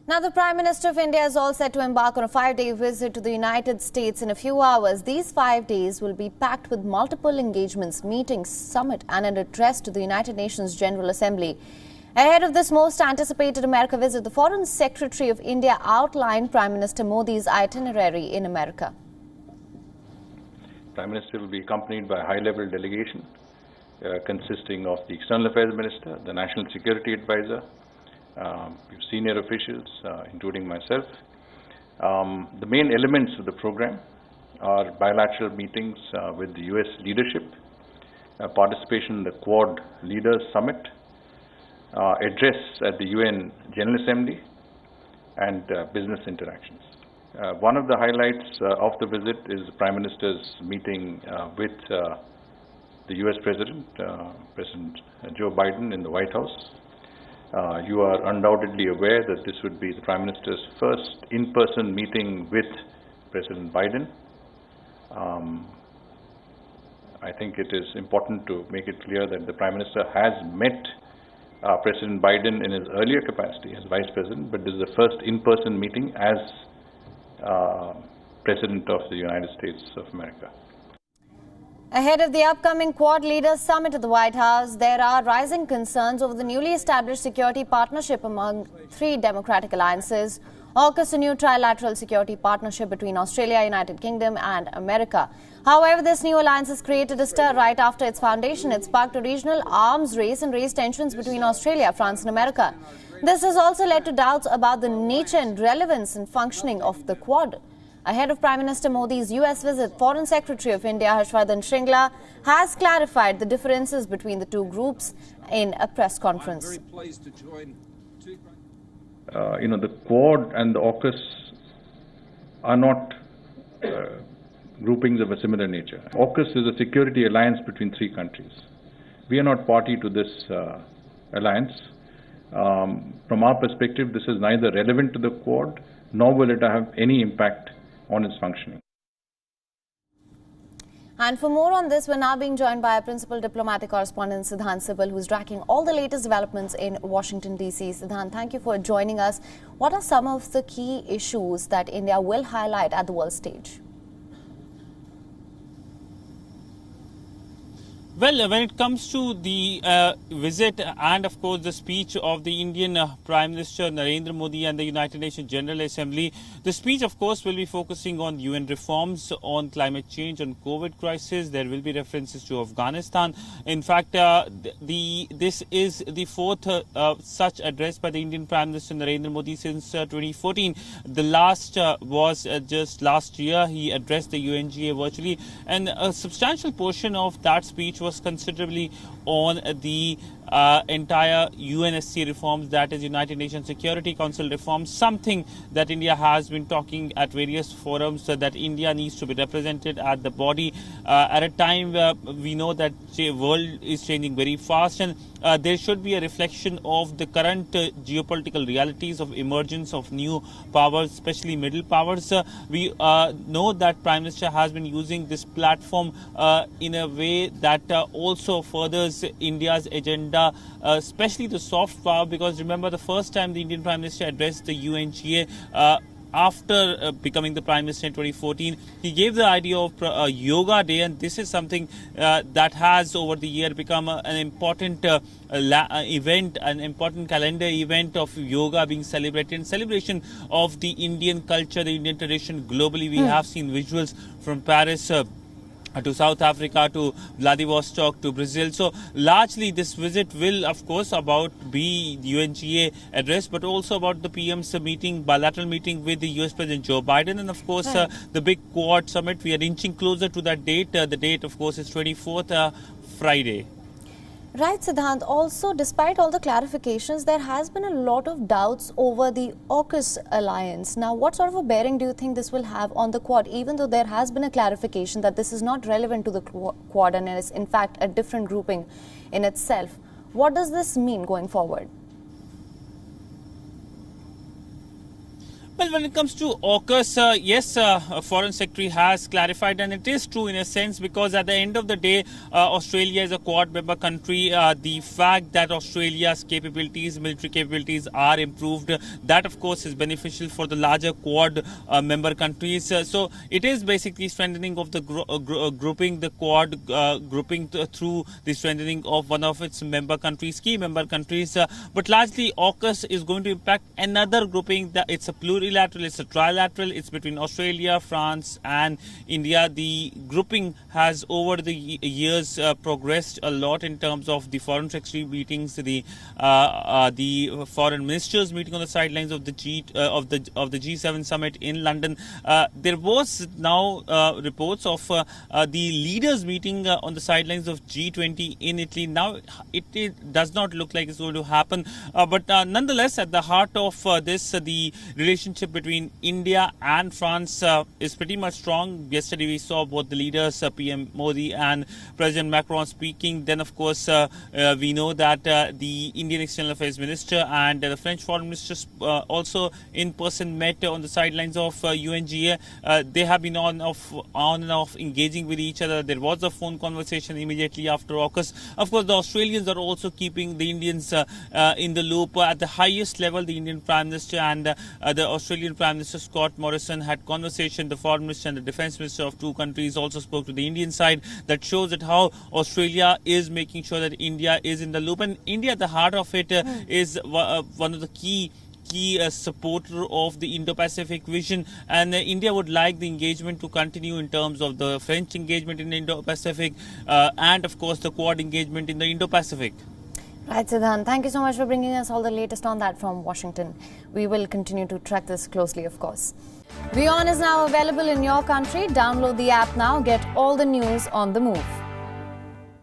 Now, the Prime Minister of India is all set to embark on a 5-day visit to the United States in a few hours. These 5 days will be packed with multiple engagements, meetings, summit and an address to the United Nations General Assembly. Ahead of this most anticipated America visit, the Foreign Secretary of India outlined Prime Minister Modi's itinerary in America. Prime Minister will be accompanied by a high-level delegation consisting of the External Affairs Minister, the National Security Advisor, senior officials, including myself. The main elements of the program are bilateral meetings with the US leadership, participation in the Quad Leaders Summit, address at the UN General Assembly, and business interactions. One of the highlights of the visit is the Prime Minister's meeting with the US President, President Joe Biden in the White House. You are undoubtedly aware that this would be the Prime Minister's first in-person meeting with President Biden. I think it is important to make it clear that the Prime Minister has met President Biden in his earlier capacity as Vice President, but this is the first in-person meeting as President of the United States of America. Ahead of the upcoming Quad Leaders Summit at the White House, there are rising concerns over the newly established security partnership among three democratic alliances. AUKUS, a new trilateral security partnership between Australia, United Kingdom and America. However, this new alliance has created a stir right after its foundation. It sparked a regional arms race and raised tensions between Australia, France and America. This has also led to doubts about the nature and relevance and functioning of the Quad. Ahead of Prime Minister Modi's US visit, Foreign Secretary of India Harshvardhan Shringla has clarified the differences between the two groups in a press conference. The Quad and the AUKUS are not groupings of a similar nature. AUKUS is a security alliance between three countries. We are not party to this alliance. From our perspective, this is neither relevant to the Quad, nor will it have any impact on its functioning. And for more on this, we're now being joined by our principal diplomatic correspondent, Siddhant Sibal, who's tracking all the latest developments in Washington, D.C. Siddhant, thank you for joining us. What are some of the key issues that India will highlight at the world stage? Well, when it comes to the visit and, of course, the speech of the Indian Prime Minister Narendra Modi and the United Nations General Assembly, the speech, of course, will be focusing on UN reforms, on climate change, on COVID crisis. There will be references to Afghanistan. In fact, this is the fourth such address by the Indian Prime Minister Narendra Modi since 2014. The last was just last year. He addressed the UNGA virtually, and a substantial portion of that speech was considerably on the entire UNSC reforms, that is United Nations Security Council reforms, something that India has been talking at various forums, that India needs to be represented at the body at a time where we know that the world is changing very fast, and there should be a reflection of the current geopolitical realities of emergence of new powers, especially middle powers. We know that Prime Minister has been using this platform in a way that also furthers India's agenda, especially the soft power, because remember the first time the Indian Prime Minister addressed the UNGA after becoming the Prime Minister in 2014, he gave the idea of Yoga Day, and this is something that has over the year become an important event, an important calendar event of yoga being celebrated, in celebration of the Indian culture, the Indian tradition globally. We have seen visuals from Paris to South Africa, to Vladivostok, to Brazil. So largely this visit will, of course, be UNGA address, but also about the PM's meeting, bilateral meeting with the US President Joe Biden, and of course the big Quad summit. We are inching closer to that date. The date, of course, is 24th, Friday. Right, Siddhant. Also, despite all the clarifications, there has been a lot of doubts over the AUKUS alliance. Now, what sort of a bearing do you think this will have on the Quad, even though there has been a clarification that this is not relevant to the Quad and is in fact a different grouping in itself? What does this mean going forward? Well, when it comes to AUKUS, yes, Foreign Secretary has clarified, and it is true in a sense, because at the end of the day, Australia is a Quad member country. The fact that Australia's capabilities, military capabilities are improved, that of course is beneficial for the larger Quad member countries. So it is basically strengthening of the grouping, the Quad grouping through the strengthening of one of its member countries, key member countries. But largely AUKUS is going to impact another grouping. That it's a plurilateral, it's a trilateral, it's between Australia, France and India. The grouping has over the years progressed a lot in terms of the foreign secretary meetings, the foreign ministers meeting on the sidelines of the G7 summit in London. There was now reports of the leaders meeting on the sidelines of G20 in Italy. Now it does not look like it's going to happen, but nonetheless, at the heart of this, the relationship between India and France is pretty much strong. Yesterday we saw both the leaders, PM Modi and President Macron, speaking. Then of course we know that the Indian External Affairs Minister and the French Foreign Minister also in person met on the sidelines of UNGA. They have been on and off engaging with each other. There was a phone conversation immediately after AUKUS. Of course, the Australians are also keeping the Indians in the loop. At the highest level, the Indian Prime Minister and the Australian Prime Minister Scott Morrison had conversation. The Foreign Minister and the Defence Minister of two countries also spoke to the Indian side. That shows that how Australia is making sure that India is in the loop, and India at the heart of it is one of the key supporter of the Indo-Pacific vision, and India would like the engagement to continue in terms of the French engagement in the Indo-Pacific and of course the Quad engagement in the Indo-Pacific. Right, Siddhant. Thank you so much for bringing us all the latest on that from Washington. We will continue to track this closely, of course. WION is now available in your country. Download the app now. Get all the news on the move.